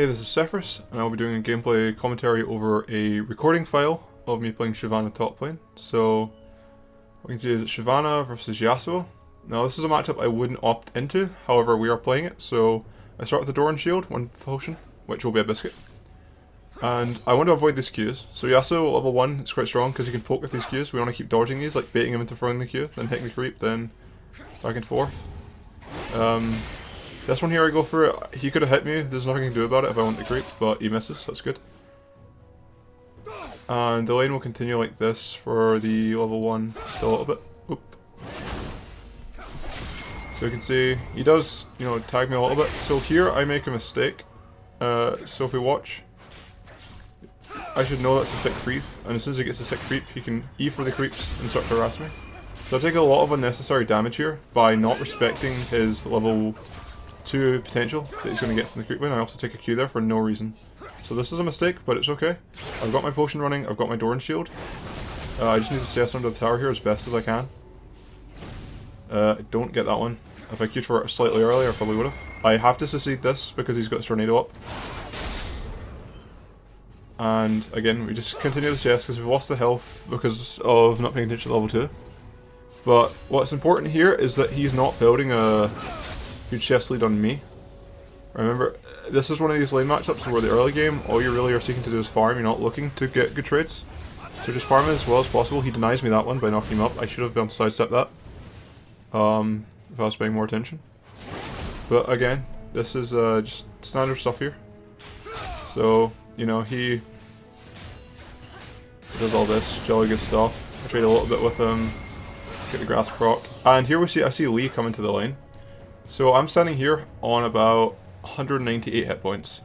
Hey, this is Sephiroth, and I'll be doing a gameplay commentary over a recording file of me playing Shyvana top lane. So, what you can see is Shyvana versus Yasuo. Now, this is a matchup I wouldn't opt into, however, we are playing it, so I start with the Doran Shield, one potion, which will be a biscuit. And I want to avoid these Qs. So Yasuo, level 1, is quite strong because he can poke with these Qs. We want to keep dodging these, like baiting him into throwing the Q, then hitting the creep, then back and forth. This one here, I go for it. He could have hit me. There's nothing I can do about it if I want the creep, but he misses, so that's good. And the lane will continue like this for the level 1 still a little bit. Oop. So you can see, he does, tag me a little bit. So here, I make a mistake. So if we watch, I should know that's a sick creep, and as soon as he gets a sick creep, he can E for the creeps and start to harass me. So I take a lot of unnecessary damage here by not respecting his level 2 potential that he's going to get from the creep lane. I also take a Q there for no reason. So this is a mistake, but it's okay. I've got my potion running, I've got my Doran Shield. I just need to CS under the tower here as best as I can. I don't get that one. If I queued for it slightly earlier, I probably would have. I have to succeed this because he's got his tornado up. And again, we just continue the CS because we've lost the health because of not paying attention to level 2. But what's important here is that he's not building a huge chest lead on me. Remember, this is one of these lane matchups where the early game, all you really are seeking to do is farm, you're not looking to get good trades. So just farm as well as possible. He denies me that one by knocking him up. I should have been able to sidestep that. If I was paying more attention. But again, this is just standard stuff here. So, he does all this jolly good stuff. I trade a little bit with him, get the grass proc. And here I see Lee come into the lane. So I'm standing here on about 198 hit points.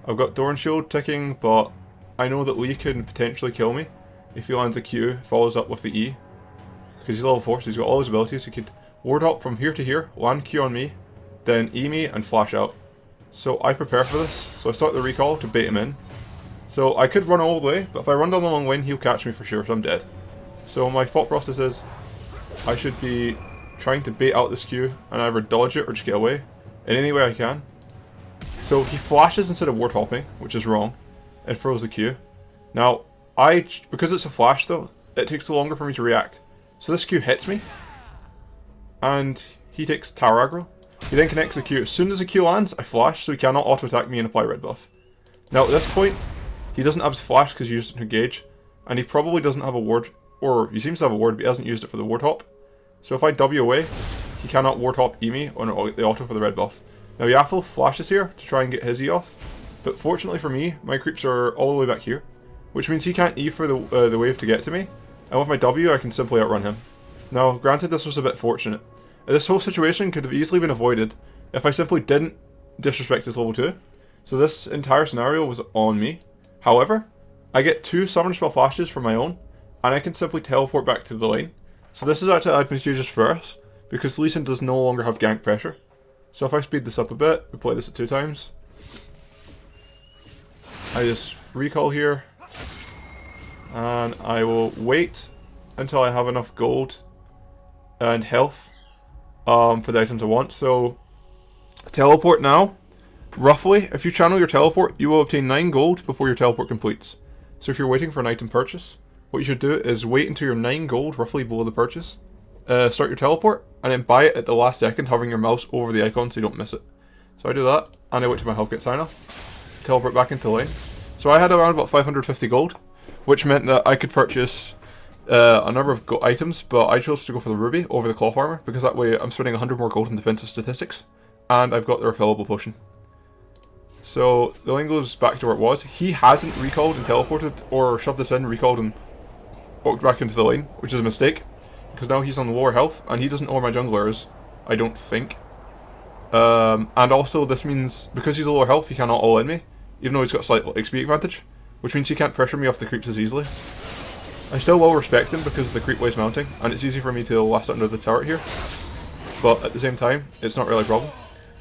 I've got Doran Shield ticking, but I know that Lee can potentially kill me if he lands a Q, follows up with the E. Because he's level 4, so he's got all his abilities. He could ward up from here to here, land Q on me, then E me and flash out. So I prepare for this. So I start the recall to bait him in. So I could run all the way, but if I run down the long lane, he'll catch me for sure, so I'm dead. So my thought process is, I should be trying to bait out this Q and either dodge it or just get away in any way I can. So he flashes instead of ward hopping, which is wrong, and throws the Q. Now, because it's a flash though, it takes longer for me to react. So this Q hits me, and he takes tower aggro. He then connects the Q. As soon as the Q lands, I flash, so he cannot auto-attack me and apply red buff. Now at this point, he doesn't have his flash because he used it to engage, and he probably doesn't have a ward, or he seems to have a ward, but he hasn't used it for the ward hop. So if I W away, he cannot ward hop E me on the auto for the red buff. Now Yaffle flashes here to try and get his E off, but fortunately for me, my creeps are all the way back here, which means he can't E for the wave to get to me, and with my W I can simply outrun him. Now granted this was a bit fortunate. This whole situation could have easily been avoided if I simply didn't disrespect his level 2, so this entire scenario was on me. However, I get 2 summon spell flashes from my own, and I can simply teleport back to the lane. So this is actually advantageous for us, because Lee Sin does no longer have gank pressure. So if I speed this up a bit, we play this at 2 times. I just recall here, and I will wait until I have enough gold and health for the items I want. So teleport now. Roughly, if you channel your teleport, you will obtain 9 gold before your teleport completes. So if you're waiting for an item purchase, what you should do is wait until you're 9 gold, roughly below the purchase, start your teleport, and then buy it at the last second, hovering your mouse over the icon so you don't miss it. So I do that, and I wait till my health gets high enough, teleport back into lane. So I had around about 550 gold, which meant that I could purchase a number of items, but I chose to go for the ruby over the cloth armor, because that way I'm spending 100 more gold in defensive statistics, and I've got the refillable potion. So the lane goes back to where it was. He hasn't recalled and teleported, or shoved this in, recalled and walked back into the lane, which is a mistake, because now he's on the lower health, and he doesn't know where my jungler is, I don't think. And also this means, because he's lower health, he cannot all-in me, even though he's got slight XP advantage, which means he can't pressure me off the creeps as easily. I still will respect him because of the creep waves mounting, and it's easy for me to last under the turret here, but at the same time, it's not really a problem.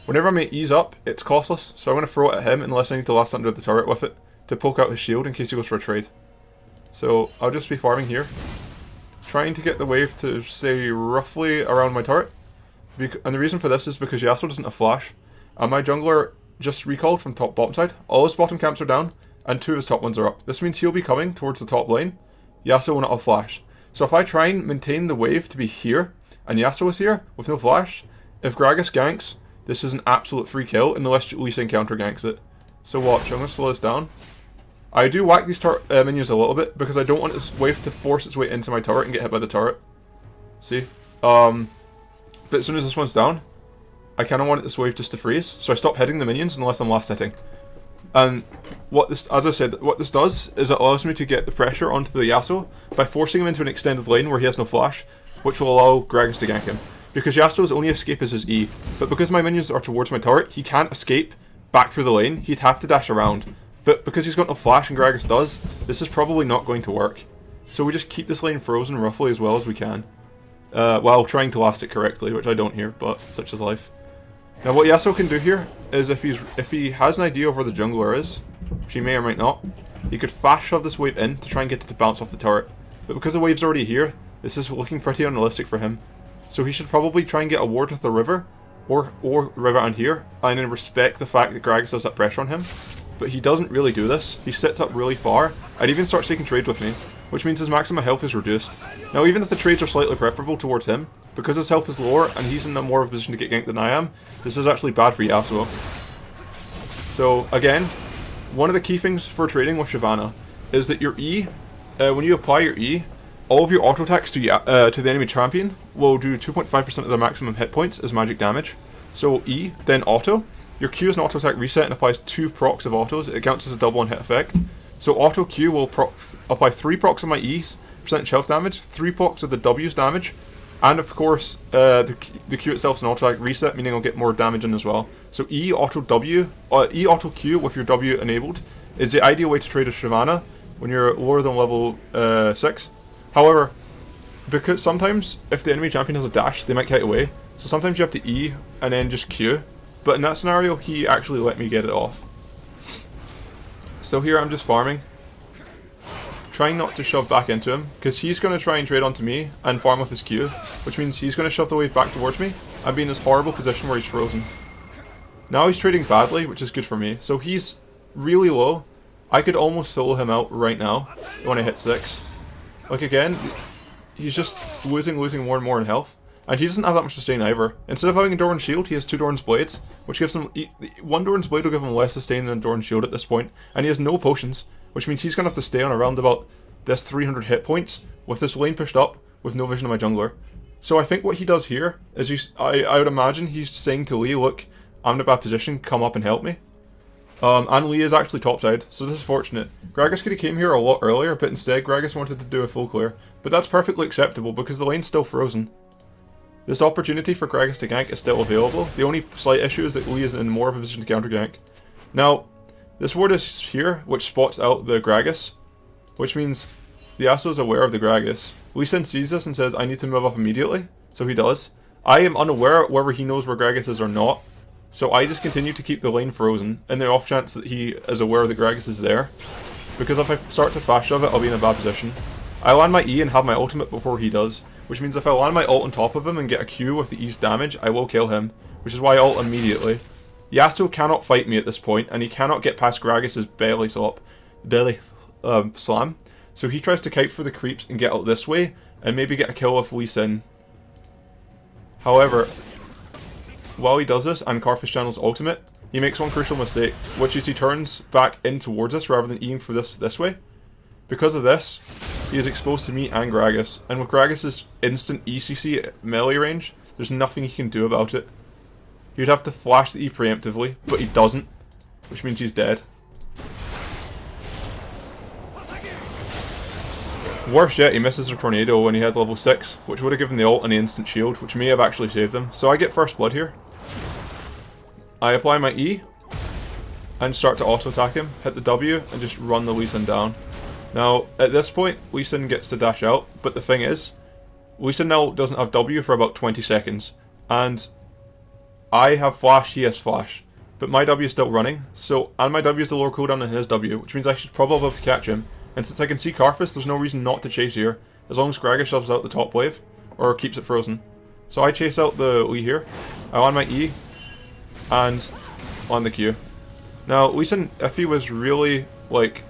Whenever I may ease up, it's costless, so I'm going to throw it at him unless I need to last under the turret with it to poke out his shield in case he goes for a trade. So I'll just be farming here, trying to get the wave to stay roughly around my turret. And the reason for this is because Yasuo doesn't have flash, and my jungler just recalled from bottom side. All his bottom camps are down, and 2 of his top ones are up. This means he'll be coming towards the top lane. Yasuo will not have flash. So if I try and maintain the wave to be here, and Yasuo is here, with no flash, if Gragas ganks, this is an absolute free kill, unless Lee Sin counter ganks it. So watch, I'm going to slow this down. I do whack these minions a little bit, because I don't want this wave to force its way into my turret and get hit by the turret. See? But as soon as this one's down, I kind of want this wave just to freeze, so I stop hitting the minions unless I'm last hitting. And what this, as I said, what this does is it allows me to get the pressure onto the Yasuo by forcing him into an extended lane where he has no flash, which will allow Gragas to gank him. Because Yasuo's only escape is his E, but because my minions are towards my turret, he can't escape back through the lane, he'd have to dash around. But because he's got no flash and Gragas does, this is probably not going to work. So we just keep this lane frozen roughly as well as we can. While trying to last it correctly, which I don't here, but such is life. Now what Yasuo can do here is if he has an idea of where the jungler is, which he may or might not, he could fast shove this wave in to try and get it to bounce off the turret. But because the wave's already here, this is looking pretty unrealistic for him. So he should probably try and get a ward with the river, or river on here, and then respect the fact that Gragas does that pressure on him. But he doesn't really do this. He sits up really far, and even starts taking trades with me, which means his maximum health is reduced. Now even if the trades are slightly preferable towards him, because his health is lower and he's in a more of a position to get ganked than I am, this is actually bad for Yasuo. So again, one of the key things for trading with Shyvana is that your E, when you apply your E, all of your auto attacks to the enemy champion will do 2.5% of their maximum hit points as magic damage. So E, then auto. Your Q is an auto attack reset and applies 2 procs of autos. It counts as a double on hit effect. So auto Q will apply 3 procs of my E's percentage health damage, 3 procs of the W's damage, and of course the Q itself is an auto attack reset, meaning I'll get more damage in as well. So E auto Q with your W enabled is the ideal way to trade with Shyvana when you're lower than level 6. However, because sometimes if the enemy champion has a dash, they might kite away. So sometimes you have to E and then just Q. But in that scenario, he actually let me get it off. So here I'm just farming, trying not to shove back into him, because he's going to try and trade onto me and farm with his Q, which means he's going to shove the wave back towards me and be in this horrible position where he's frozen. Now he's trading badly, which is good for me. So he's really low. I could almost solo him out right now when I hit 6. Like again, he's just losing more and more in health. And he doesn't have that much sustain either. Instead of having a Doran's Shield, he has 2 Doran's Blades, which gives him... one Doran's Blade will give him less sustain than Doran's Shield at this point, and he has no potions, which means he's going to have to stay on around about this 300 hit points, with this lane pushed up, with no vision of my jungler. So I think what he does here, is I would imagine he's saying to Lee, look, I'm in a bad position, come up and help me. And Lee is actually topside, so this is fortunate. Gragas could have came here a lot earlier, but instead Gragas wanted to do a full clear. But that's perfectly acceptable, because the lane's still frozen. This opportunity for Gragas to gank is still available. The only slight issue is that Lee is in more of a position to counter gank. Now, this ward is here, which spots out the Gragas, which means the Yasuo is aware of the Gragas. Lee Sin sees this and says, I need to move up immediately, so he does. I am unaware whether he knows where Gragas is or not, so I just continue to keep the lane frozen, in the off chance that he is aware that Gragas is there. Because if I start to fast shove it, I'll be in a bad position. I land my E and have my ultimate before he does, which means if I land my ult on top of him and get a Q with the E's damage, I will kill him, which is why I ult immediately. Yasuo cannot fight me at this point, and he cannot get past Gragas' belly slam, so he tries to kite for the creeps and get out this way, and maybe get a kill with Lee Sin. However, while he does this, and Karthus channels ultimate, he makes one crucial mistake, which is he turns back in towards us rather than Eing for this way. Because of this, he is exposed to me and Gragas, and with Gragas' instant ECC melee range, there's nothing he can do about it. He would have to flash the E preemptively, but he doesn't, which means he's dead. Worse yet, he misses a tornado when he had level 6, which would have given the ult and the instant shield, which may have actually saved him. So I get first blood here. I apply my E, and start to auto attack him, hit the W, and just run the Lee Sin down. Now, at this point, Lee Sin gets to dash out, but the thing is, Lee Sin now doesn't have W for about 20 seconds, and I have flash, he has flash, but my W is still running, and my W is the lower cooldown than his W, which means I should probably be able to catch him, and since I can see Karthus, there's no reason not to chase here, as long as Gragas shoves out the top wave, or keeps it frozen. So I chase out the Lee here, I land my E, and on the Q. Now, Lee Sin, if he was really, like,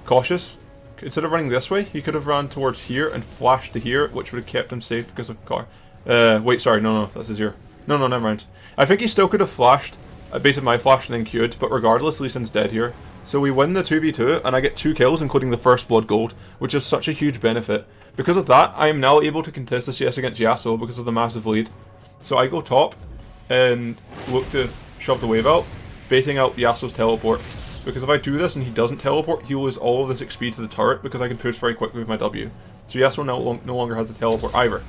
cautious, instead of running this way, he could have run towards here and flashed to here, which would have kept him safe because of car. Wait, sorry, no, that's his ear. No, never mind. I think he still could have flashed, baited my flash and then queued, but regardless, Lee Sin's dead here. So we win the 2v2, and I get 2 kills, including the first blood gold, which is such a huge benefit. Because of that, I am now able to contest the CS against Yasuo because of the massive lead. So I go top, and look to shove the wave out, baiting out Yasuo's teleport. Because if I do this and he doesn't teleport, he'll lose all of this XP to the turret because I can push very quickly with my W. So Yasuo no longer has the teleport either.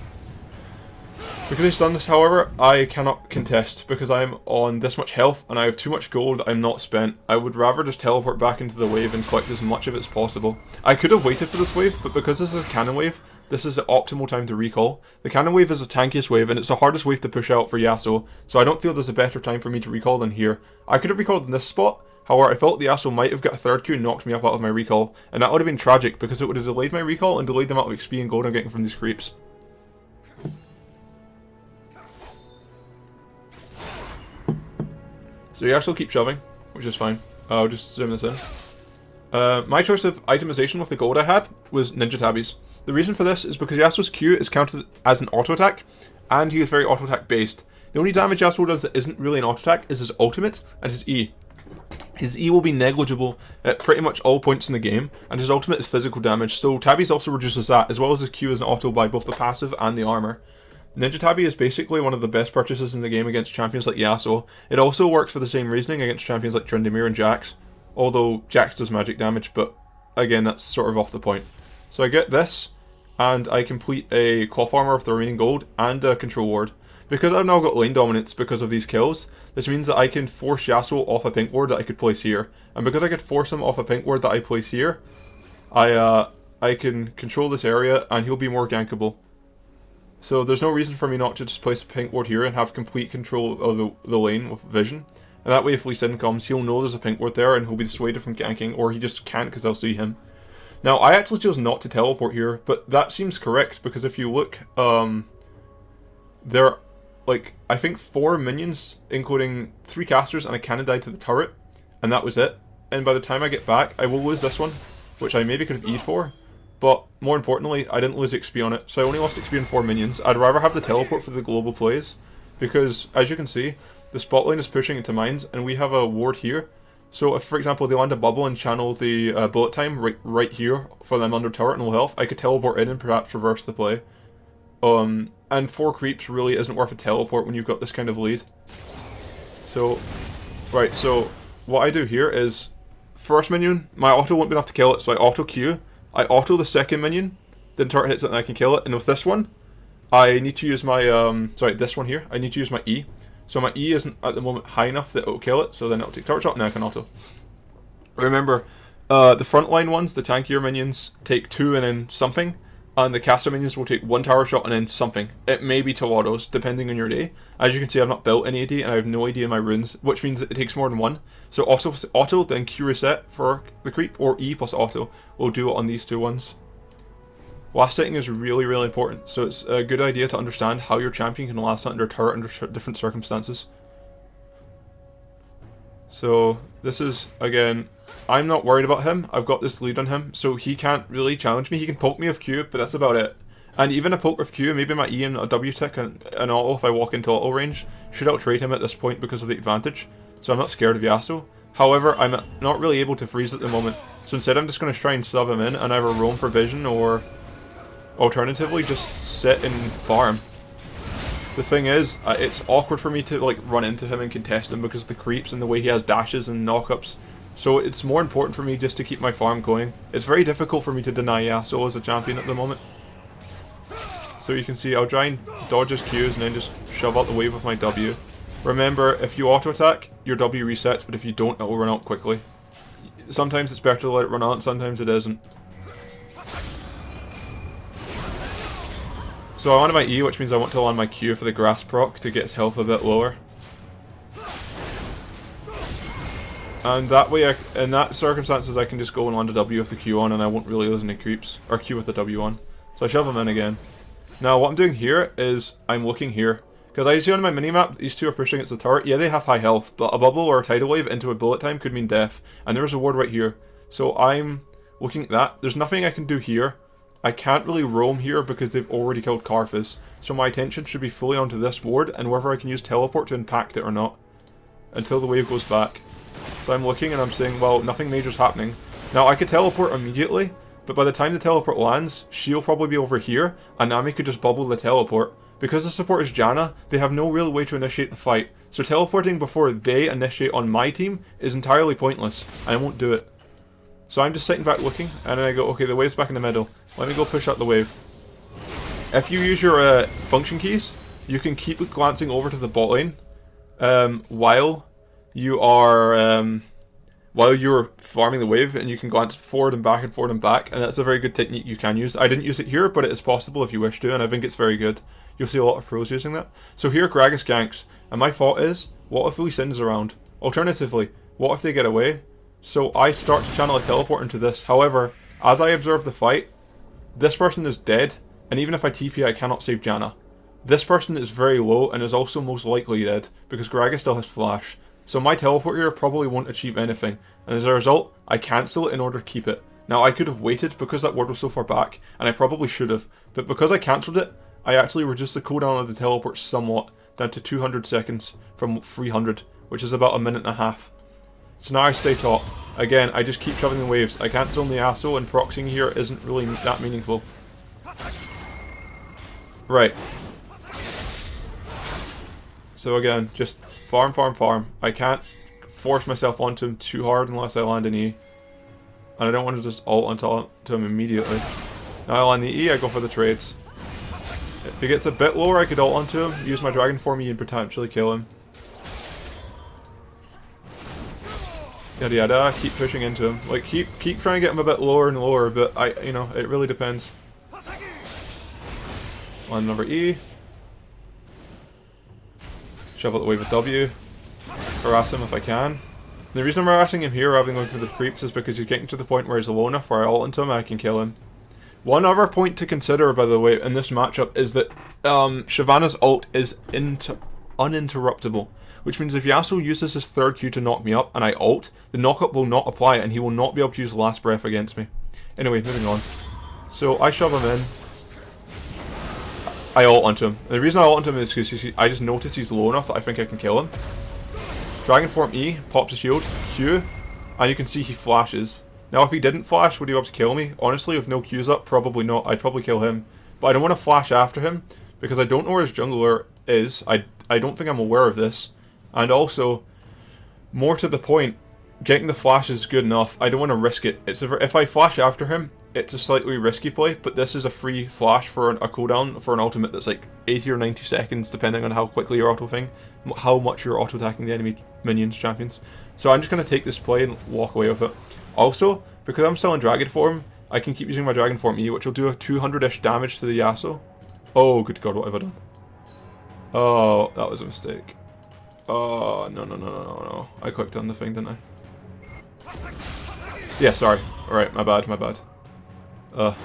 Because he's done this, however, I cannot contest because I'm on this much health and I have too much gold that I'm not spent. I would rather just teleport back into the wave and collect as much of it as possible. I could have waited for this wave, but because this is a cannon wave, this is the optimal time to recall. The cannon wave is the tankiest wave and it's the hardest wave to push out for Yasuo, so I don't feel there's a better time for me to recall than here. I could have recalled in this spot, however I felt the Yasuo might have got a third Q and knocked me up out of my recall, and that would have been tragic because it would have delayed my recall and delayed the amount of XP and gold I'm getting from these creeps. So Yasuo keeps shoving, which is fine. I'll just zoom this in. My choice of itemization with the gold I had was Ninja Tabbies. The reason for this is because Yasuo's Q is counted as an auto attack, and he is very auto attack based. The only damage Yasuo does that isn't really an auto attack is his ultimate and his E. His E will be negligible at pretty much all points in the game, and his ultimate is physical damage, so Tabbies also reduces that, as well as his Q is an auto by both the passive and the armor. Ninja Tabby is basically one of the best purchases in the game against champions like Yasuo. It also works for the same reasoning against champions like Tryndamere and Jax, although Jax does magic damage, but again, that's sort of off the point. So I get this, and I complete a cloth armor with the remaining gold and a control ward. Because I've now got lane dominance because of these kills, this means that I can force Yasuo off a pink ward that I could place here. And because I could force him off a pink ward that I place here, I can control this area and he'll be more gankable. So there's no reason for me not to just place a pink ward here and have complete control of the lane with vision. And that way if Lee Sin comes, he'll know there's a pink ward there and he'll be dissuaded from ganking, or he just can't because I'll see him. Now, I actually chose not to teleport here, but that seems correct because if you look, there are, like, I think 4 minions, including 3 casters and a cannon died to the turret, and that was it. And by the time I get back, I will lose this one, which I maybe could have E'd for. But more importantly, I didn't lose XP on it, so I only lost XP on 4 minions. I'd rather have the teleport for the global plays, because as you can see, the spot lane is pushing into mines, and we have a ward here. So if, for example, they land a bubble and channel the bullet time right here for them under turret and low health, I could teleport in and perhaps reverse the play. And 4 creeps really isn't worth a teleport when you've got this kind of lead. So, right, so what I do here is, first minion, my auto won't be enough to kill it, so I auto Q. I auto the second minion, then turret hits it and I can kill it. And with this one, I need to use my, this one here, I need to use my E. So my E isn't at the moment high enough that it'll kill it, so then it'll take turret shot and I can auto. Remember, the frontline ones, the tankier minions, take 2 and then something, and the caster minions will take 1 tower shot and then something. It may be 2 autos, depending on your day. As you can see, I've not built any AD and I have no AD in my runes, which means that it takes more than 1. So auto, then Q reset for the creep, or E plus auto. We'll do it on these 2 ones. Last hitting is really, really important, so it's a good idea to understand how your champion can last under turret under different circumstances. So this is, again, I'm not worried about him. I've got this lead on him, so he can't really challenge me. He can poke me with Q, but that's about it. And even a poke with Q, maybe my E and a W tick and an auto if I walk into auto range, should outtrade him at this point because of the advantage. So I'm not scared of Yasuo. However, I'm not really able to freeze at the moment. So instead I'm just going to try and sub him in and either roam for vision or alternatively just sit and farm. The thing is, it's awkward for me to like run into him and contest him because of the creeps and the way he has dashes and knockups. So it's more important for me just to keep my farm going. It's very difficult for me to deny Yasuo as a champion at the moment. So you can see I'll try and dodge his Qs and then just shove out the wave with my W. Remember, if you auto attack, your W resets, but if you don't, it will run out quickly. Sometimes it's better to let it run out, sometimes it isn't. So I wanted my E, which means I want to land my Q for the grass proc to get his health a bit lower. And that way, in that circumstances, I can just go and land a W with the Q on and I won't really lose any creeps. Or Q with the W on. So I shove him in again. Now what I'm doing here is, I'm looking here. Because I see on my minimap, these two are pushing against the turret. Yeah, they have high health, but a bubble or a tidal wave into a bullet time could mean death. And there is a ward right here. So I'm looking at that. There's nothing I can do here. I can't really roam here because they've already killed Karthus. So my attention should be fully onto this ward and whether I can use teleport to impact it or not. Until the wave goes back. So I'm looking and I'm saying, well, nothing major's happening. Now I could teleport immediately, but by the time the teleport lands, she'll probably be over here, and Nami could just bubble the teleport. Because the support is Janna, they have no real way to initiate the fight, so teleporting before they initiate on my team is entirely pointless, and I won't do it. So I'm just sitting back looking, and then I go, okay, the wave's back in the middle. Let me go push up the wave. If you use your function keys, you can keep glancing over to the bot lane while you're farming the wave, and you can glance forward and back and forward and back, and that's a very good technique you can use. I didn't use it here, but it is possible if you wish to, and I think it's very good. You'll see a lot of pros using that. So here Gragas ganks, and my thought is, what if Lee Sin's around? Alternatively, what if they get away? So I start to channel a teleport into this. However, as I observe the fight, this person is dead, and even if I TP I cannot save Janna. This person is very low and is also most likely dead, because Gragas still has flash. So my teleport here probably won't achieve anything, and as a result, I cancel it in order to keep it. Now I could have waited because that ward was so far back, and I probably should have, but because I cancelled it, I actually reduced the cooldown of the teleport somewhat, down to 200 seconds from 300, which is about a minute and a half. So now I stay top. Again, I just keep shoving the waves. I can't zone the asshole, and proxying here isn't really that meaningful. Right. So again, just farm, farm, farm. I can't force myself onto him too hard unless I land an E. And I don't want to just ult onto him immediately. Now I land the E, I go for the trades. If he gets a bit lower, I could ult onto him, use my Dragon Form E and potentially kill him. Yada yada, keep pushing into him. Like, keep trying to get him a bit lower and lower, but it really depends. Land another E. Shove out the wave with W. Harass him if I can. The reason I'm harassing him here rather than going for the creeps is because he's getting to the point where he's low enough where I ult into him and I can kill him. One other point to consider, by the way, in this matchup is that Shyvana's ult is uninterruptible. Which means if Yasuo uses his third Q to knock me up and I ult, the knockup will not apply and he will not be able to use Last Breath against me. Anyway, moving on. So I shove him in. I ult onto him. And the reason I ult onto him is because I just noticed he's low enough that I think I can kill him. Dragon Form E, pops a shield, Q, and you can see he flashes. Now if he didn't flash, would he be able to kill me? Honestly, with no Qs up, probably not. I'd probably kill him. But I don't want to flash after him, because I don't know where his jungler is. I don't think I'm aware of this. And also, more to the point, getting the flash is good enough. I don't want to risk it. If I flash after him, it's a slightly risky play, but this is a free flash for a cooldown for an ultimate that's like 80 or 90 seconds, depending on how quickly you're how much you're auto-attacking the enemy minions, champions. So I'm just going to take this play and walk away with it. Also, because I'm still in Dragon Form, I can keep using my Dragon Form E, which will do a 200-ish damage to the Yasuo. Oh, good god, what have I done? Oh, that was a mistake. Oh, no. I clicked on the thing, didn't I? Yeah, sorry. Alright, my bad.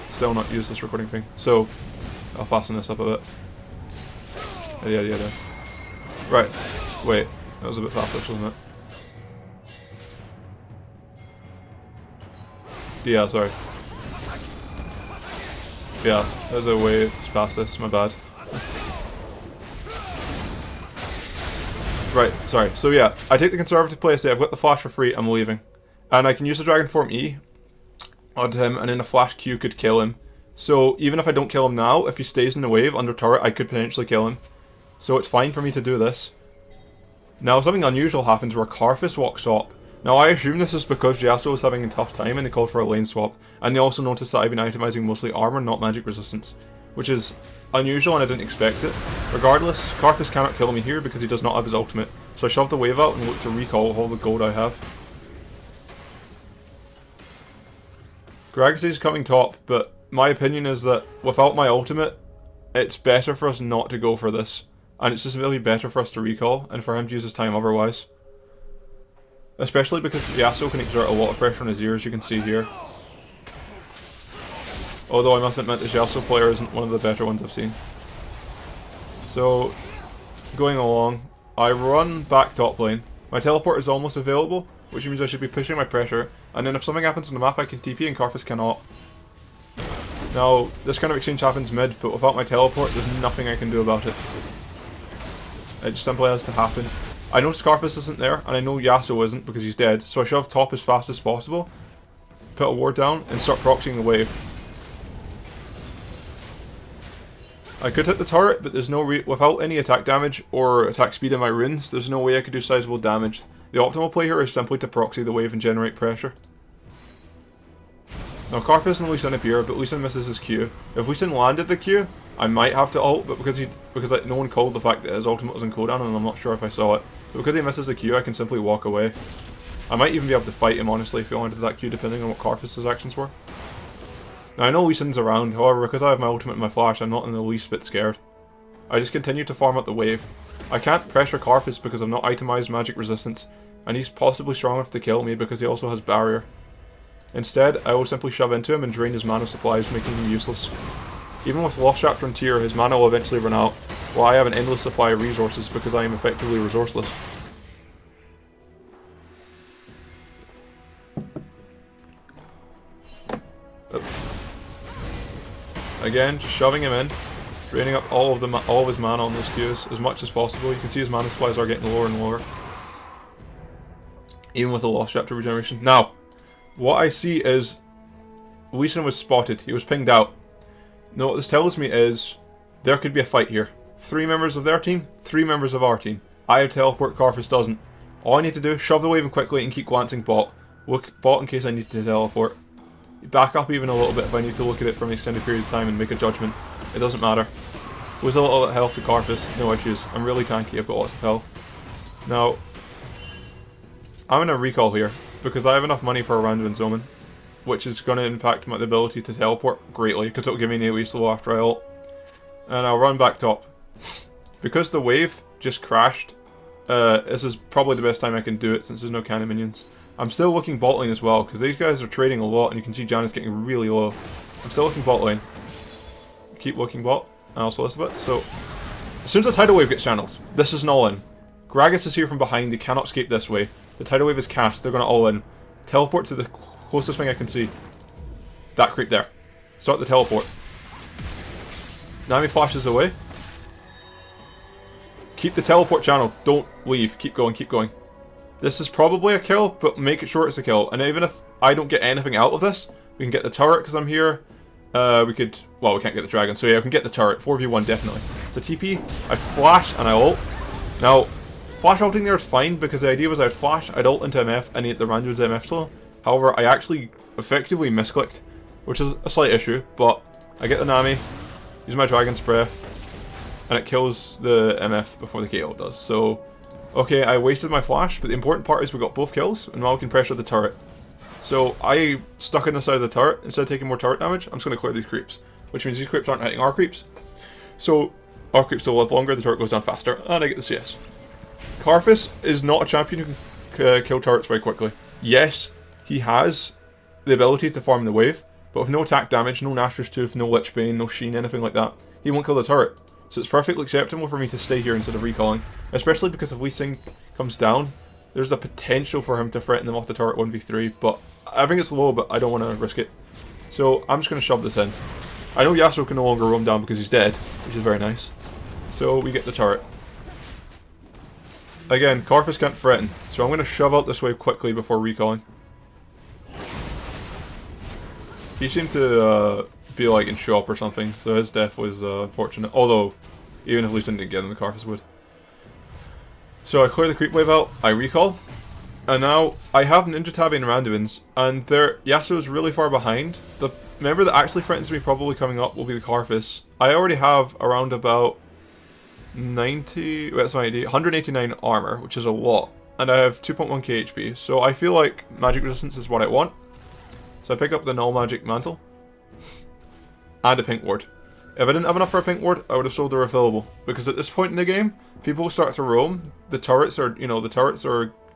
Still not used this recording thing. So, I'll fasten this up a bit. Yada. Right. Wait. That was a bit fast, wasn't it? Yeah, sorry. Yeah, there's a way past this, my bad. Right, sorry. So yeah, I take the conservative play, I say I've got the flash for free, I'm leaving. And I can use the Dragon Form E onto him, and then a flash Q could kill him. So even if I don't kill him now, if he stays in the wave under turret, I could potentially kill him. So it's fine for me to do this. Now something unusual happens where Karthus walks up. Now I assume this is because Yasuo was having a tough time and they called for a lane swap. And they also noticed that I've been itemizing mostly armor, not magic resistance. Which is unusual and I didn't expect it. Regardless, Karthus cannot kill me here because he does not have his ultimate. So I shove the wave out and look to recall all the gold I have. Gragas is coming top, but my opinion is that without my ultimate, it's better for us not to go for this. And it's just really better for us to recall and for him to use his time otherwise. Especially because Yasuo can exert a lot of pressure on his ears, you can see here. Although I must admit this Yasuo player isn't one of the better ones I've seen. So, going along. I run back top lane. My teleport is almost available, which means I should be pushing my pressure. And then if something happens on the map, I can TP and Karthus cannot. Now, this kind of exchange happens mid, but without my teleport, there's nothing I can do about it. It just simply has to happen. I know Scarface isn't there, and I know Yasuo isn't because he's dead, so I shove top as fast as possible, put a ward down, and start proxying the wave. I could hit the turret, but there's no without any attack damage or attack speed in my runes, there's no way I could do sizable damage. The optimal play here is simply to proxy the wave and generate pressure. Now Karthus and Lee Sin appear, but Lee Sin misses his Q. If Lee Sin landed the Q, I might have to ult, but because no one called the fact that his ultimate was in cooldown, and I'm not sure if I saw it. But because he misses the Q, I can simply walk away. I might even be able to fight him, honestly, if he landed that Q, depending on what Karthus' actions were. Now I know Lee Sin's around, however, because I have my ultimate and my flash, I'm not in the least bit scared. I just continue to farm up the wave. I can't pressure Karthus because I've not itemized magic resistance, and he's possibly strong enough to kill me because he also has barrier. Instead, I will simply shove into him and drain his mana supplies, making him useless. Even with Lost Chapter Frontier, his mana will eventually run out, while I have an endless supply of resources because I am effectively resourceless. Again, just shoving him in, draining up all of his mana on those Qs as much as possible. You can see his mana supplies are getting lower and lower, even with the Lost Chapter regeneration. Now, what I see is Lee Sin was spotted. He was pinged out. Now what this tells me is there could be a fight here. 3 members of their team, 3 members of our team. I have teleport, Karthus doesn't. All I need to do is shove the wave in quickly and keep glancing bot. Look bot in case I need to teleport. Back up even a little bit if I need to look at it for an extended period of time and make a judgment. It doesn't matter. Lose a little bit of health to Karthus, no issues. I'm really tanky, I've got lots of health. Now, I'm going to recall here, because I have enough money for a Randuin's Omen, which is going to impact my ability to teleport greatly, because it'll give me an AoE slow after I ult. And I'll run back top. Because the wave just crashed, this is probably the best time I can do it since there's no cannon minions. I'm still looking bot lane as well, because these guys are trading a lot, and you can see Janet's getting really low. I'm still looking bot lane. Keep looking bot, and also Elizabeth. So, as soon as the tidal wave gets channeled, this is an all-in. Gragas is here from behind, they cannot escape this way. The tidal wave is cast, they're going to all-in. Teleport to the closest thing I can see. That creep there. Start the teleport. Nami flashes away. Keep the teleport channel, don't leave, keep going, keep going. This is probably a kill, but make it sure it's a kill. And even if I don't get anything out of this, we can get the turret because I'm here. We can't get the dragon, so yeah, we can get the turret. 4v1 definitely. So TP, I flash and I ult. Now, flash ulting there is fine because the idea was I'd flash, I'd ult into MF and eat the Randuin's MF slow. However, I actually effectively misclicked, which is a slight issue, but I get the Nami, use my Dragon's Breath, and it kills the MF before the KO does. So, okay, I wasted my flash, but the important part is we got both kills, and now we can pressure the turret. So I stuck in the side of the turret. Instead of taking more turret damage, I'm just going to clear these creeps, which means these creeps aren't hitting our creeps. So our creeps will live longer, the turret goes down faster, and I get the CS. Karthus is not a champion who can kill turrets very quickly. Yes, he has the ability to farm the wave, but with no attack damage, no Nashor's Tooth, no Lich Bane, no Sheen, anything like that, he won't kill the turret. So it's perfectly acceptable for me to stay here instead of recalling, especially because if Lee Sin comes down, there's a potential for him to threaten them off the turret 1v3, but I think it's low, but I don't want to risk it. So I'm just going to shove this in. I know Yasuo can no longer roam down because he's dead, which is very nice. So we get the turret. Again, Karthus can't threaten, so I'm going to shove out this wave quickly before recalling. He seemed to be like in shop or something, so his death was unfortunate. Although, even if Lee Sin didn't get him, the Karthus would. So I clear the creep wave out, I recall, and now I have Ninja Tabi and Randuin's, and Yasuo is really far behind. The member that actually threatens me probably coming up will be the Karthus. I already have around about 189 armor, which is a lot, and I have 2.1k HP, so I feel like magic resistance is what I want. So I pick up the null magic mantle, and a pink ward. If I didn't have enough for a pink ward, I would have sold the refillable, because at this point in the game, people will start to roam. The turrets are,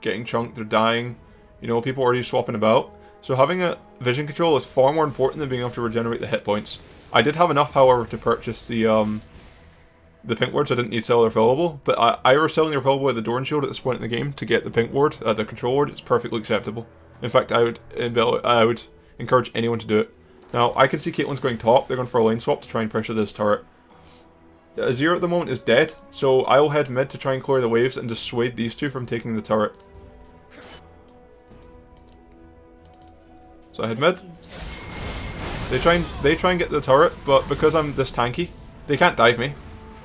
getting chunked, they're dying. People are already swapping about. So having a vision control is far more important than being able to regenerate the hit points. I did have enough, however, to purchase the the pink wards, I didn't need to sell the refillable, but I was selling the refillable with the Dorn Shield at this point in the game to get the pink ward, the control ward. It's perfectly acceptable. In fact, I would encourage anyone to do it. Now, I can see Caitlyn's going top. They're going for a lane swap to try and pressure this turret. Azir at the moment is dead, so I'll head mid to try and clear the waves and dissuade these two from taking the turret. So I head mid. They try and get the turret, but because I'm this tanky, they can't dive me.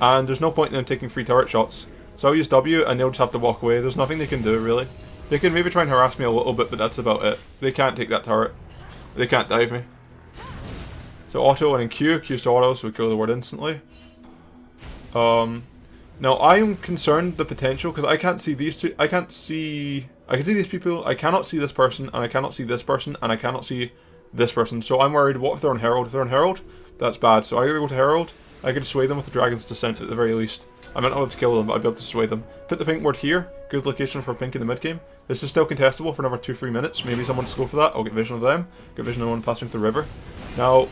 And there's no point in them taking free turret shots. So I'll use W and they'll just have to walk away. There's nothing they can do, really. They can maybe try and harass me a little bit, but that's about it. They can't take that turret. They can't dive me. So auto and then Q. Q's to auto, so we kill the ward instantly. Now I am concerned the potential, because I can't see these two. I can see these people. I cannot see this person, and I cannot see this person, and I cannot see this person. So I'm worried, what if they're on Herald? If they're on Herald, that's bad. So I gotta go to Herald. I could sway them with the Dragon's Descent at the very least. I might not be able to kill them, but I'd be able to sway them. Put the pink ward here. Good location for pink in the mid game. This is still contestable for another 2-3 minutes. Maybe someone to go for that. I'll get vision of them. Get vision of one passing through the river. Now,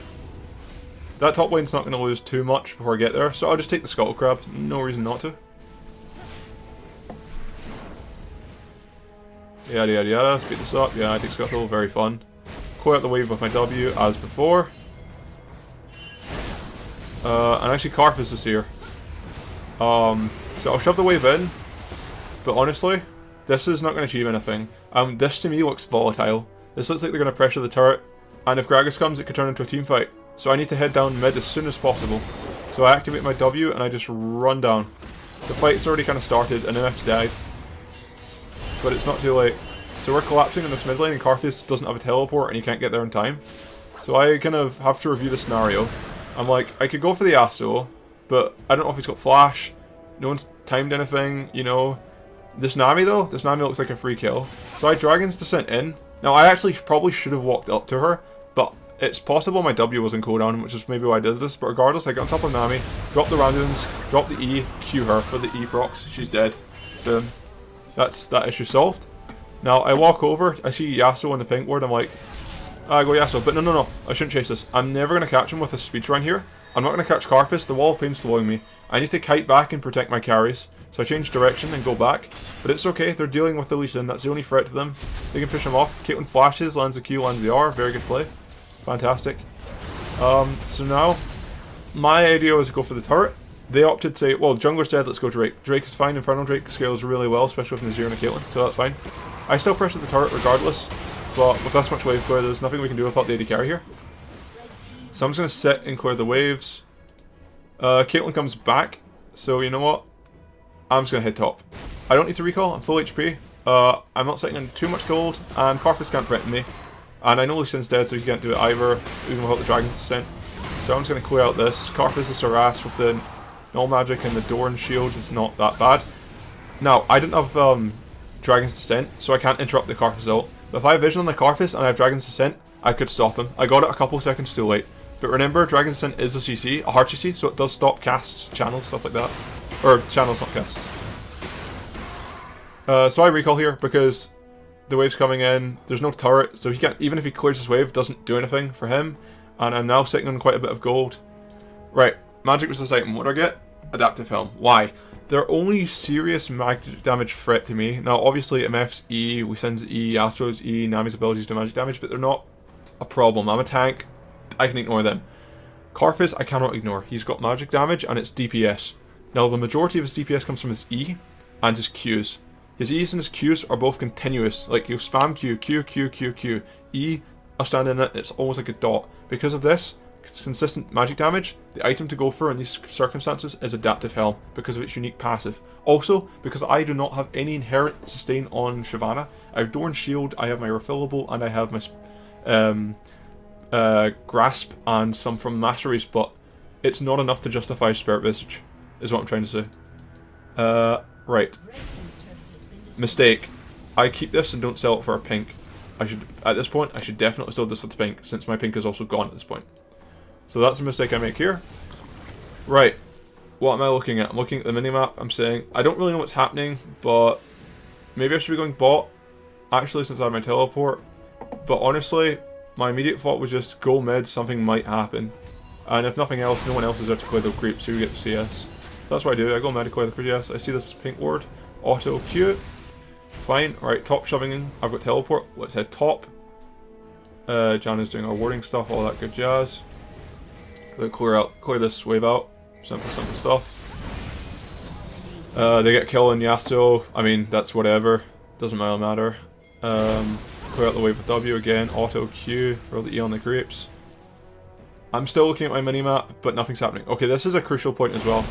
that top lane's not going to lose too much before I get there, so I'll just take the Scuttle Crab. No reason not to. Yada yada yada. Speed this up. Yeah, I take Scuttle. Very fun. Clear out the wave with my W as before. And actually Karthus is here. So I'll shove the wave in, but honestly, this is not going to achieve anything. This to me looks volatile. This looks like they're going to pressure the turret, and if Gragas comes it could turn into a team fight. So I need to head down mid as soon as possible. So I activate my W and I just run down. The fight's already kind of started and MF's died, but it's not too late. So we're collapsing in this mid lane and Karthus doesn't have a teleport and he can't get there in time. So I kind of have to review the scenario. I'm like, I could go for the Yasuo, but I don't know if he's got flash. No one's timed anything, you know. This Nami though, this Nami looks like a free kill. So I Dragon's Descent in. Now I actually probably should have walked up to her, but it's possible my W was in cooldown, which is maybe why I did this. But regardless, I get on top of Nami, drop the randoms, drop the E, Q her for the E procs. She's dead. Boom. That's that issue solved. Now I walk over, I see Yasuo in the pink ward, I'm like, I go Yasuo, but no, I shouldn't chase this. I'm never going to catch him with a speed run here. I'm not going to catch Karthus, the wall of pain's slowing me. I need to kite back and protect my carries. So I change direction and go back. But it's okay, they're dealing with the Lee Sin, that's the only threat to them. They can push him off. Caitlyn flashes, lands the Q, lands the R, very good play. Fantastic. So now, my idea was to go for the turret. They opted to say, well, the jungler said, let's go Drake. Drake is fine, Infernal Drake scales really well, especially with Nazir and a Caitlyn, so that's fine. I still pressure the turret regardless. But with this much wave clear, there's nothing we can do without the AD carry here. So I'm just going to sit and clear the waves. Caitlyn comes back, so you know what? I'm just going to head top. I don't need to recall, I'm full HP. I'm not sitting in too much gold, and Karthus can't threaten me. And I know Lee Sin's dead, so he can't do it either, even without the Dragon's Descent. So I'm just going to clear out this. Karthus is harassed with the Null Magic and the Dorn Shield, it's not that bad. Now, I didn't have Dragon's Descent, so I can't interrupt the Karthus ult. But if I have vision on the Karthus and I have Dragon's Descent, I could stop him. I got it a couple seconds too late. But remember, Dragon's Descent is a CC, a hard CC, so it does stop casts, channels, stuff like that. Or channels, not casts. So I recall here because the wave's coming in, there's no turret, so he can't, even if he clears his wave, it doesn't do anything for him. And I'm now sitting on quite a bit of gold. Right, magic resist item, what do I get? Adaptive Helm. Why? They're only serious magic damage threat to me. Now, obviously, MF's E, Lee Sin's E, Yasuo's E, Nami's abilities do magic damage, but they're not a problem. I'm a tank, I can ignore them. Karthus, I cannot ignore. He's got magic damage, and it's DPS. Now, the majority of his DPS comes from his E and his Qs. His E's and his Qs are both continuous. Like, he'll spam Q, Q, Q, Q, Q. E, I'll stand in it, it's almost like a dot. Because of this, consistent magic damage, the item to go for in these circumstances is Adaptive Helm because of its unique passive. Also, because I do not have any inherent sustain on Shyvana. I have Dorn Shield, I have my refillable, and I have my Grasp and some from Masteries, but it's not enough to justify Spirit Visage, is what I'm trying to say. Right. Mistake. I keep this and don't sell it for a pink. I should, at this point, I should definitely sell this for the pink, since my pink is also gone at this point. So that's a mistake I make here. Right. What am I looking at? I'm looking at the minimap. I'm saying, I don't really know what's happening, but maybe I should be going bot, actually, since I have my teleport. But honestly, my immediate thought was just go mid, something might happen. And if nothing else, no one else is there to play the creep, so you get the CS. that's what I do. I go medical for yes. I see this pink ward. Auto Q. Fine. Right, top shoving in. I've got teleport. Let's head top. Jan is doing our warding stuff, all that good jazz. Clear this wave out. Simple stuff. They get kill in Yasuo. I mean, that's whatever. Doesn't really matter. Clear out the wave with W again. Auto Q for the E on the grapes. I'm still looking at my minimap, but nothing's happening. Okay, this is a crucial point as well.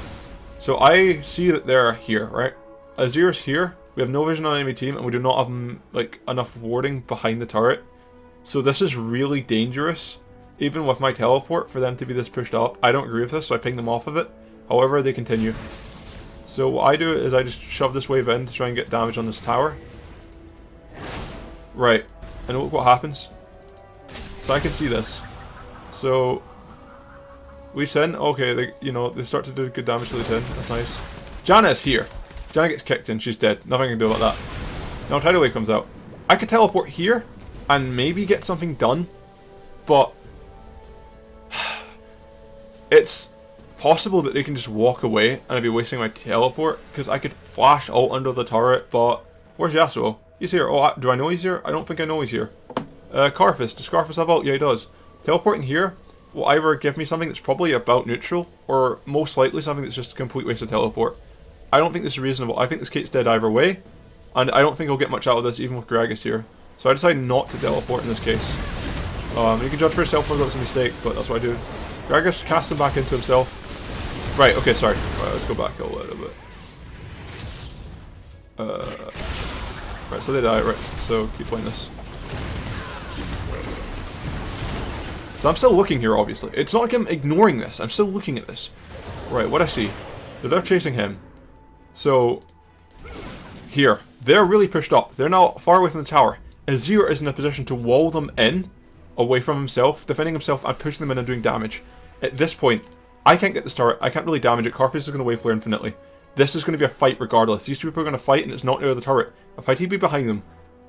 So I see that they're here, right? Azir's here. We have no vision on enemy team, and we do not have like enough warding behind the turret. So this is really dangerous, even with my teleport, for them to be this pushed up. I don't agree with this, so I ping them off of it. However, they continue. So what I do is I just shove this wave in to try and get damage on this tower. Right, and look what happens. So I can see this. So we send, okay, they start to do good damage to the tin. That's nice. Janna is here. Janna gets kicked in, she's dead. Nothing I can do about that. Now tidal wave comes out. I could teleport here and maybe get something done, but it's possible that they can just walk away and I'd be wasting my teleport, because I could flash ult under the turret, but where's Yasuo? He's here. Oh, do I know he's here? I don't think I know he's here. Carthus. Does Carthus have ult? Yeah, he does. Teleporting here will either give me something that's probably about neutral, or most likely something that's just a complete waste of teleport. I don't think this is reasonable. I think this Kate's dead either way, and I don't think I'll get much out of this even with Gragas here. So I decided not to teleport in this case. You can judge for yourself whether it's a mistake, but that's what I do. Gragas cast him back into himself. Right, okay, sorry. Right, let's go back a little bit. Right, so they die, right, so keep playing this. So I'm still looking here, obviously. It's not like I'm ignoring this, I'm still looking at this. Right, what I see. They're chasing him. So, here. They're really pushed up. They're now far away from the tower. Azir is in a position to wall them in, away from himself, defending himself and pushing them in and doing damage. At this point, I can't get this turret, I can't really damage it. Carthus is going to wave flare infinitely. This is going to be a fight regardless. These two people are going to fight and it's not near the turret. If I TP behind them,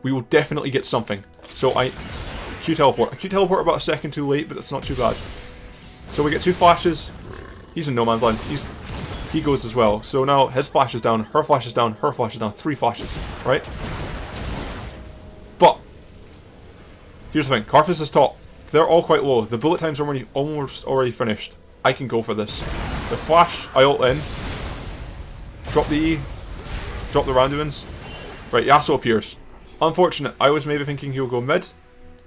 we will definitely get something. So I Q teleport. I Q teleport about a second too late, but that's not too bad. So we get 2 flashes. He's in no man's land. He goes as well. So now his flash is down, her flash is down, her flash is down. 3 flashes, right? But here's the thing. Carthus is top. They're all quite low. The bullet times are almost already finished. I can go for this. The flash, I ult in. Drop the E. Drop the Randuins. Right, Yasuo appears. Unfortunate. I was maybe thinking he'll go mid.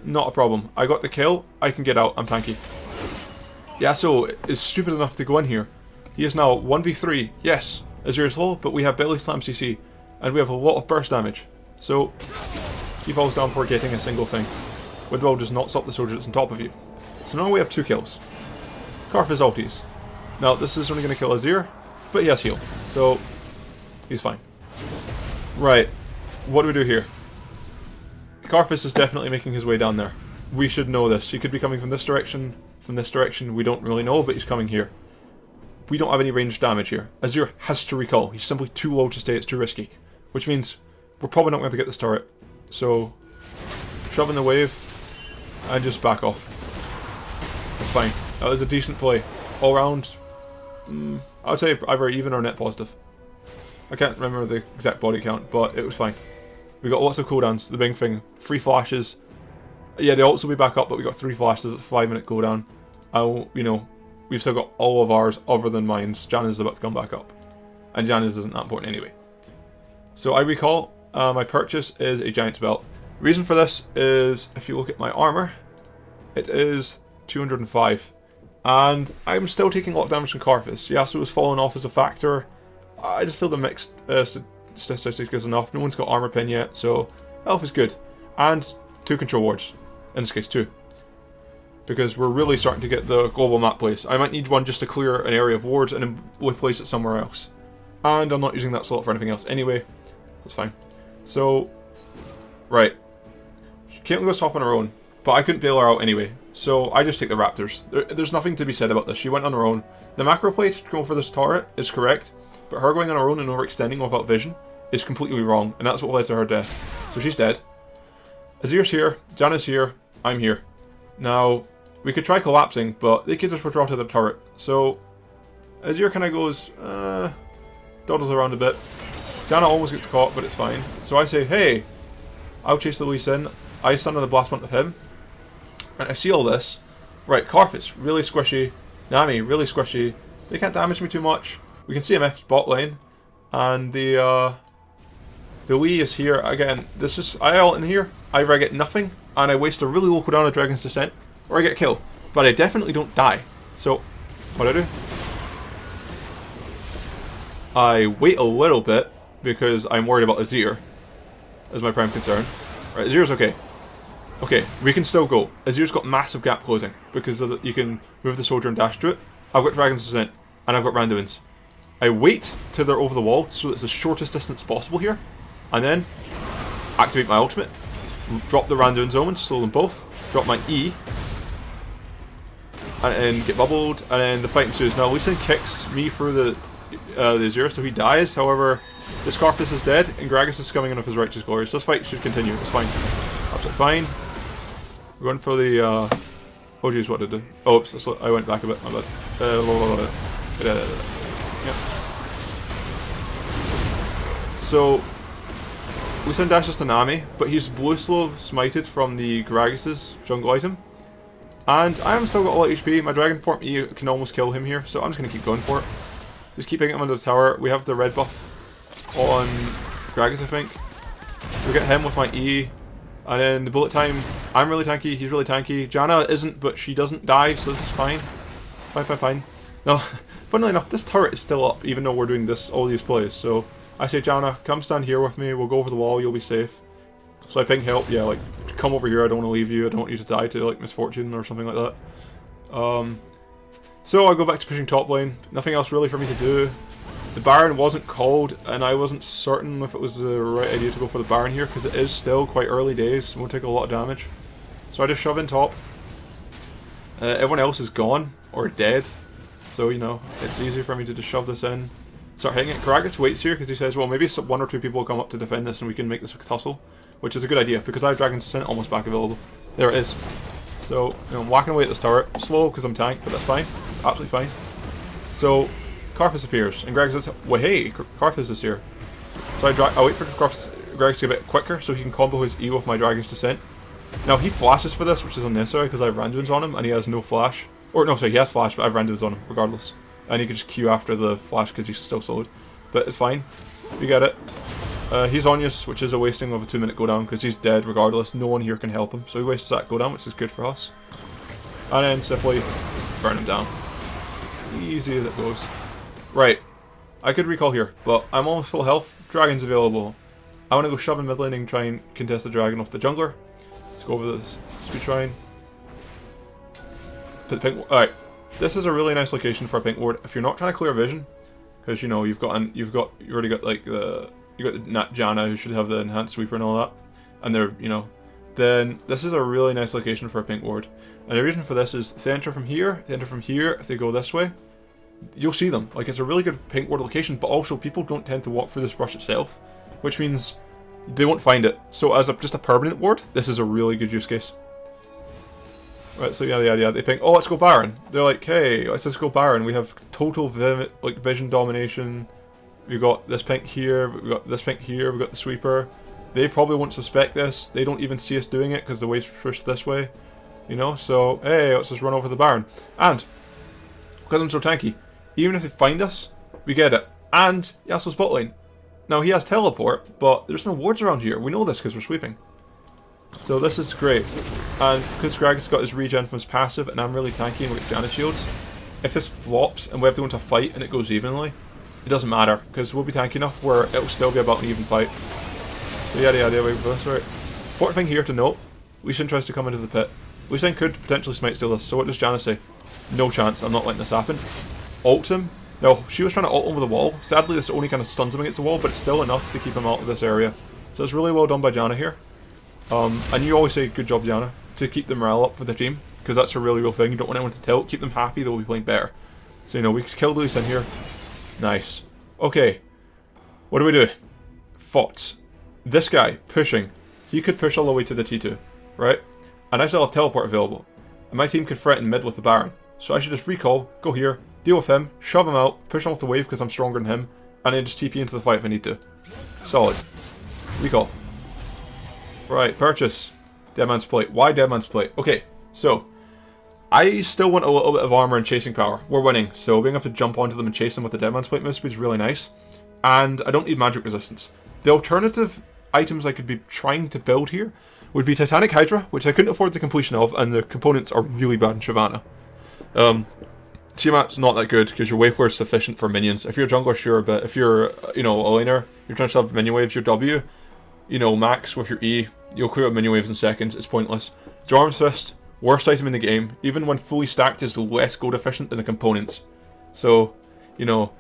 Not a problem. I got the kill. I can get out. I'm tanky. Yasuo is stupid enough to go in here. He is now 1v3. Yes, Azir is low, but we have Belly Slam CC. And we have a lot of burst damage. So, he falls down for getting a single thing. Windwell does not stop the soldier that's on top of you. So now we have 2 kills. Carthus ulties. Now, this is only going to kill Azir, but he has heal. So, he's fine. Right, what do we do here? Carthus is definitely making his way down there. We should know this. He could be coming from this direction, we don't really know, but he's coming here. We don't have any ranged damage here. Azir has to recall. He's simply too low to stay, it's too risky. Which means we're probably not going to get this turret. So, shove in the wave, and just back off. That's fine. That was a decent play. All round, I would say either even or net positive. I can't remember the exact body count, but it was fine. We got lots of cooldowns. The big thing, 3 flashes. Yeah, the ults will be back up, but we got 3 flashes at 5-minute cooldown. We've still got all of ours other than mine's. Janna's about to come back up, and Janna's isn't that important anyway. So I recall. My purchase is a Giant's Belt. Reason for this is, if you look at my armor, it is 205. And I'm still taking a lot of damage from Carthus. Yasuo has fallen off as a factor. I just feel the mixed statistics is enough. No one's got armor pin yet, so health is good. And 2 control wards. In this case, 2. Because we're really starting to get the global map place. I might need one just to clear an area of wards and then place it somewhere else. And I'm not using that slot for anything else anyway. That's fine. So, right. Caitlyn goes top on her own, but I couldn't bail her out anyway. So I just take the Raptors. There's nothing to be said about this. She went on her own. The macro play to go for this turret is correct, but her going on her own and overextending without vision is completely wrong, and that's what led to her death. So she's dead. Azir's here, Janna's here, I'm here. Now, we could try collapsing, but they could just withdraw to the turret. So, Azir kind of goes, dawdles around a bit. Janna almost gets caught, but it's fine. So I say, hey, I'll chase the Luis in. I stun on the blast point of him. And I see all this. Right, Karthus, really squishy. Nami, really squishy. They can't damage me too much. We can see him F bot lane. And the Lee is here. Again, this is, I ult in here. Either I get nothing, and I waste a really low cooldown of Dragon's Descent, or I get killed. But I definitely don't die. So, what do? I wait a little bit, because I'm worried about Azir. Is my prime concern. Right, Azir's okay. Okay, we can still go. Azir's got massive gap closing, because you can move the soldier and dash to it. I've got Dragon's Descent, and I've got Randuin's. I wait till they're over the wall, so it's the shortest distance possible here, and then activate my ultimate, drop the Randuin's Omen, slow them both, drop my E, and then get bubbled, and then the fight ensues. Now, Lee Sin kicks me through the Azir, so he dies. However, this Karthus is dead, and Gragas is coming in with his righteous glory, so this fight should continue. It's fine. Absolutely fine. We're going for the, oh jeez, what did I do? Oh, oops, I went back a bit, my bad. Yep. So, we send dashes to Nami, but he's blue slow smited from the Gragas' jungle item. And I have still got all HP, my Dragon Form E can almost kill him here, so I'm just going to keep going for it. Just keep hitting him under the tower. We have the red buff on Gragas, I think. We get him with my E, and then the bullet time, I'm really tanky, he's really tanky. Janna isn't, but she doesn't die, so this is fine. Fine. No, funnily enough, this turret is still up, even though we're doing all these plays, so I say, Janna, come stand here with me, we'll go over the wall, you'll be safe. So I ping help, yeah, like, come over here, I don't want to leave you, I don't want you to die to, like, misfortune or something like that. So I go back to pushing top lane, nothing else really for me to do. The Baron wasn't called, and I wasn't certain if it was the right idea to go for the Baron here, because it is still quite early days, and we'll take a lot of damage. So I just shove in top. Everyone else is gone, or dead, so, you know, it's easy for me to just shove this in. Start hitting it. Gragas waits here, because he says, well, maybe one or two people will come up to defend this, and we can make this a tussle, which is a good idea, because I have Dragon's Descent almost back available. There it is. So, you know, I'm whacking away at this turret. Slow, because I'm tank, but that's fine. Absolutely fine. So, Karthus appears, and Gragas says, well, hey, Karthus is here. So I wait for Gragas to get a bit quicker, so he can combo his E with my Dragon's Descent. Now, he flashes for this, which is unnecessary, because I have Randuin's on him, and he has no flash. Or, no, sorry, he has flash, but I have Randuin's on him, regardless. And he can just Q after the flash, because he's still slowed. But it's fine. We get it. He's Onyas, which is a wasting of a 2-minute cooldown, because he's dead regardless. No one here can help him. So he wastes that cooldown, which is good for us. And then simply burn him down. Easy as it goes. Right. I could recall here, but I'm almost full health. Dragon's available. I want to go shove in mid lane and try and contest the dragon off the jungler. Let's go over this speed shrine. Put the pink. Alright. This is a really nice location for a pink ward. If you're not trying to clear vision, because you know you already got like the Janna who should have the enhanced sweeper and all that, and they're, you know, then this is a really nice location for a pink ward. And the reason for this is if they enter from here, if they go this way, you'll see them. Like, it's a really good pink ward location, but also people don't tend to walk through this brush itself, which means they won't find it. So as just a permanent ward, this is a really good use case. Right, so yeah, they think, oh, let's go Baron. They're like, hey, let's just go Baron. We have total vision domination. We've got this pink here, we've got this pink here, we've got the sweeper. They probably won't suspect this. They don't even see us doing it because the way's pushed this way. You know, so, hey, let's just run over the Baron. And, because I'm so tanky, even if they find us, we get it. And Yasuo's bot lane. Now, he has teleport, but there's no wards around here. We know this because we're sweeping. So this is great. And because Gragas got his regen from his passive, and I'm really tanky and with Janna shields, if this flops and we have to go into a fight and it goes evenly, it doesn't matter, because we'll be tanky enough where it'll still be about an even fight. So wait for this, right. Important thing here to note, Lee Sin tries to come into the pit. Lee Sin could potentially smite steal this, so what does Janna say? No chance, I'm not letting this happen. Ults him. No, she was trying to ult over the wall. Sadly, this only kind of stuns him against the wall, but it's still enough to keep him out of this area. So it's really well done by Janna here. And you always say, good job, Janna, to keep the morale up for the team, because that's a really real thing. You don't want anyone to tilt. Keep them happy, they'll be playing better. So, you know, we killed Lee Sin here. Nice. Okay. What do? Thoughts. This guy, pushing. He could push all the way to the T2, right? And I still have teleport available. And my team could threaten mid with the Baron. So I should just recall, go here, deal with him, shove him out, push him off the wave because I'm stronger than him, and then just TP into the fight if I need to. Solid. Recall. Right, purchase. Deadman's Plate. Why Deadman's Plate? Okay, so I still want a little bit of armor and chasing power. We're winning, so being able to jump onto them and chase them with the Deadman's Plate move speed is really nice. And I don't need magic resistance. The alternative items I could be trying to build here would be Titanic Hydra, which I couldn't afford the completion of, and the components are really bad in Shyvana. Tiamat's not that good because your wave clear is sufficient for minions. If you're a jungler, sure, but if you're, you know, a laner, you're trying to have minion waves, your W, you know, max with your E, you'll clear up minion waves in seconds, it's pointless. Jarvan's Fist, worst item in the game, even when fully stacked is less gold efficient than the components. So, you know,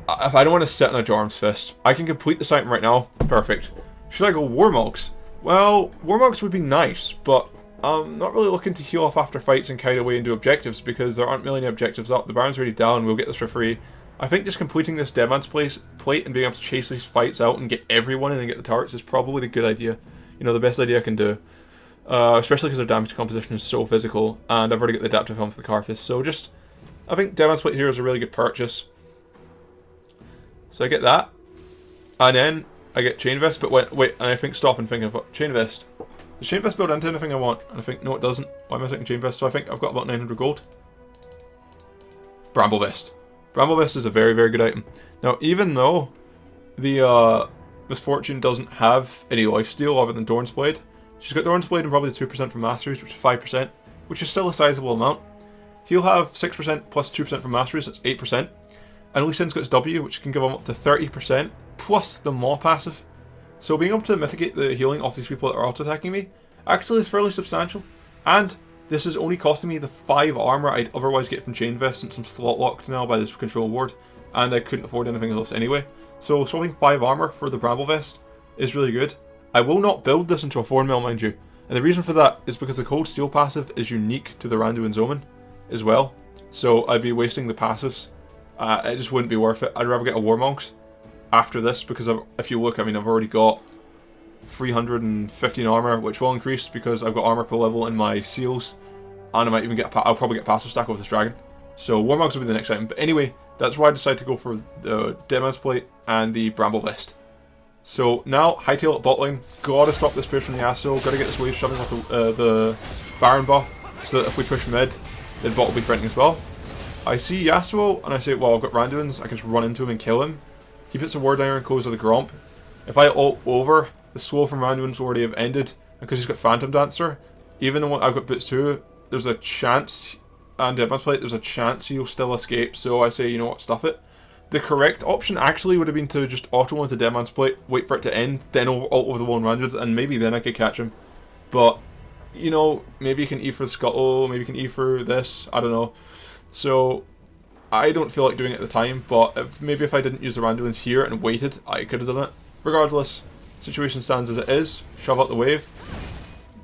if I don't want to sit on a Jarvan's Fist, I can complete this item right now, perfect. Should I go Warmogs? Well, Warmogs would be nice, but I'm not really looking to heal off after fights and kite away and do objectives because there aren't really any objectives up. The Baron's already down, we'll get this for free. I think just completing this Deadman's Plate and being able to chase these fights out and get everyone in and get the turrets is probably the good idea. You know, the best idea I can do. Especially because their damage composition is so physical, and I've already got the adaptive helm for the Carfist, so just, I think Deadman's Plate here is a really good purchase. So I get that, and then I get Chain Vest, but wait, and I think stop and think of what, Chain Vest. Does Chain Vest build into anything I want? And I think, no it doesn't. Why am I thinking Chain Vest? So I think I've got about 900 gold. Bramble Vest. Bramble Vest is a very, very good item. Now, even though the Misfortune doesn't have any lifesteal other than Dorn's Blade, she's got Dorn's Blade and probably 2% from Masteries, which is 5%, which is still a sizable amount. He'll have 6% plus 2% from Masteries, that's 8%. And Lee Sin's got his W, which can give him up to 30%, plus the Maw passive. So being able to mitigate the healing off these people that are auto-attacking me actually is fairly substantial. And this is only costing me the 5 armor I'd otherwise get from Chain Vest since I'm slot locked now by this control ward, and I couldn't afford anything else anyway. So swapping 5 armor for the Bramble Vest is really good. I will not build this into a 4-mil, mind you. And the reason for that is because the Cold Steel passive is unique to the Randu and Zoman as well. So I'd be wasting the passives. It just wouldn't be worth it. I'd rather get a Warmogs after this because if you look, I mean, I've already got 315 armor, which will increase because I've got armor per level in my seals, and I might even get I'll probably get passive stack with this dragon. So Warmogs will be the next item. But anyway, that's why I decided to go for the Deadman's Plate and the Bramble Vest. So now Hightail at bot lane. Gotta stop this push from the Yasuo. Gotta get this wave shoving off the Baron buff so that if we push mid, then bot will be threatening as well. I see Yasuo and I say, well, I've got Randuin's, I can just run into him and kill him. He puts a ward down and goes with the Gromp. If I ult over, the slow from Randuin's already have ended, and because he's got Phantom Dancer, even though I've got Boots too, there's a chance, and Deadman's Plate, there's a chance he'll still escape, so I say, you know what, stuff it. The correct option actually would have been to just auto into Deadman's Plate, wait for it to end, then ult over the one Randuin, and maybe then I could catch him. But, you know, maybe you can E for the Scuttle, maybe you can E for this, I don't know. So, I don't feel like doing it at the time, but maybe if I didn't use the Randuins here and waited, I could have done it. Regardless, situation stands as it is. Shove out the wave.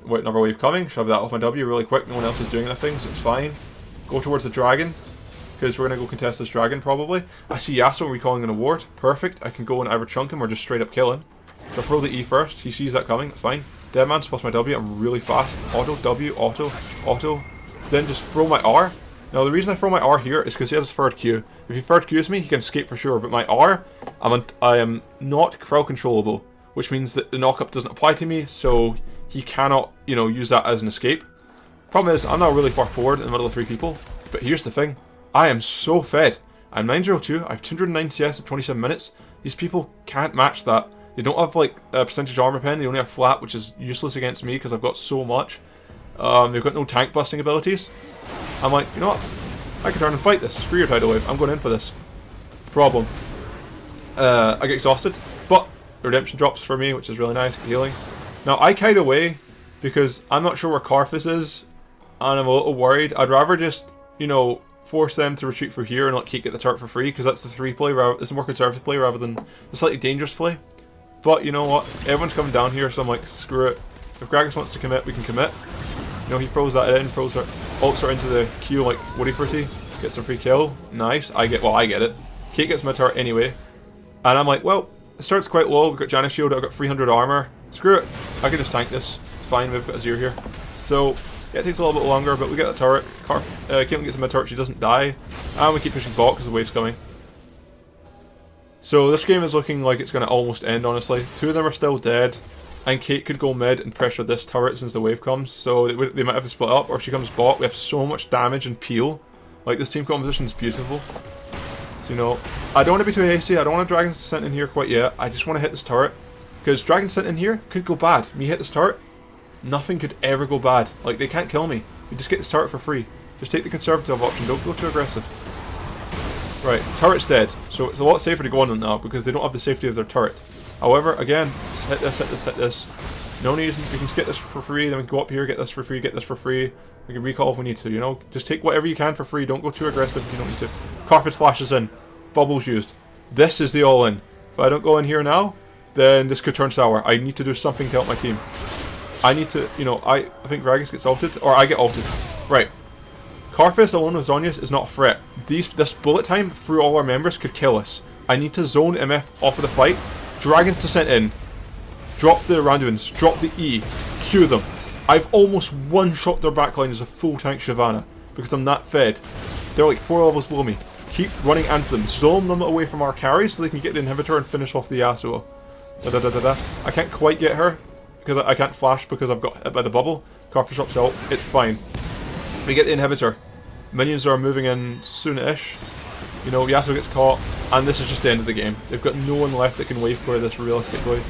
Wait, another wave coming. Shove that off my W really quick. No one else is doing anything, so it's fine. Go towards the dragon, because we're going to go contest this dragon probably. I see Yasuo recalling an award. Perfect. I can go and either chunk him or just straight up kill him. So throw the E first. He sees that coming. That's fine. Deadman's plus my W. I'm really fast. Auto, W, auto, auto. Then just throw my R. Now the reason I throw my R here is because he has his third Q. If he third Qs me, he can escape for sure, but my R, I am not crowd controllable, which means that the knockup doesn't apply to me, so he cannot, you know, use that as an escape. Problem is, I'm now really far forward in the middle of 3 people, but here's the thing, I am so fed. I'm 902, I have 209 CS at 27 minutes, these people can't match that. They don't have like a percentage armor pen, they only have flat, which is useless against me because I've got so much. They've got no tank busting abilities. I'm like, you know what? I can turn and fight this. Screw your tidal wave. I'm going in for this. Problem. I get exhausted, but the redemption drops for me, which is really nice. Healing. Now, I kite away because I'm not sure where Carfus is, and I'm a little worried. I'd rather just, you know, force them to retreat through here and let Keek get the turret for free, because that's the 3 play, it's a more conservative play rather than the slightly dangerous play. But you know what? Everyone's coming down here, so I'm like, screw it. If Gragas wants to commit, we can commit. You know, he throws that in, throws her, ults her into the Q like Woody Footy, gets a free kill. Nice. I get it. Kate gets my turret anyway. And I'm like, well, it starts quite low. We've got Janus Shield, I've got 300 armor. Screw it. I can just tank this. It's fine, we've got a 0 here. So, Yeah, it takes a little bit longer, but we get the turret. Caitlyn gets a mid turret, she doesn't die. And we keep pushing bot because the wave's coming. So this game is looking like it's going to almost end, honestly. 2 of them are still dead. And Kate could go mid and pressure this turret since the wave comes. So they might have to split up, or if she comes bot. We have so much damage and peel. Like, this team composition is beautiful. So, you know, I don't want to be too hasty. I don't want a Dragon's Descent in here quite yet. I just want to hit this turret. Because Dragon's Descent in here could go bad. Me hit this turret, nothing could ever go bad. Like, they can't kill me. You just get this turret for free. Just take the conservative option. Don't go too aggressive. Right, turret's dead. So it's a lot safer to go on them now because they don't have the safety of their turret. However, again, hit this, hit this, hit this. No need, we can get this for free, then we can go up here, get this for free, get this for free. We can recall if we need to, you know? Just take whatever you can for free, don't go too aggressive if you don't need to. Carpet flashes in. Bubbles used. This is the all-in. If I don't go in here now, then this could turn sour. I need to do something to help my team. I need to, you know, I think Gragas gets ulted, or I get ulted. Right. Carfist alone with Zhonya's is not a threat. This bullet time through all our members could kill us. I need to zone MF off of the fight. Dragon's Descent in. Drop the Randuins. Drop the E. Q them. I've almost one-shot their backline as a full tank Shyvana because I'm that fed. They're like 4 levels below me. Keep running into them. Zone them away from our carries so they can get the inhibitor and finish off the Yasuo. I can't quite get her because I can't flash because I've got hit by the bubble. Carfist drops ult. It's fine. We get the inhibitor. Minions are moving in soon-ish. You know, Yasuo gets caught, and this is just the end of the game. They've got no one left that can wave clear this realistically.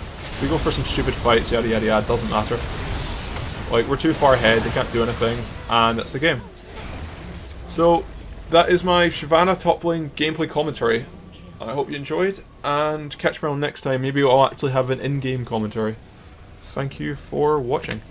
We go for some stupid fights, yada yada yada, doesn't matter. Like, we're too far ahead, they can't do anything, and that's the game. So, that is my Shyvana top lane gameplay commentary. I hope you enjoyed, and catch me on next time. Maybe I'll actually have an in-game commentary. Thank you for watching.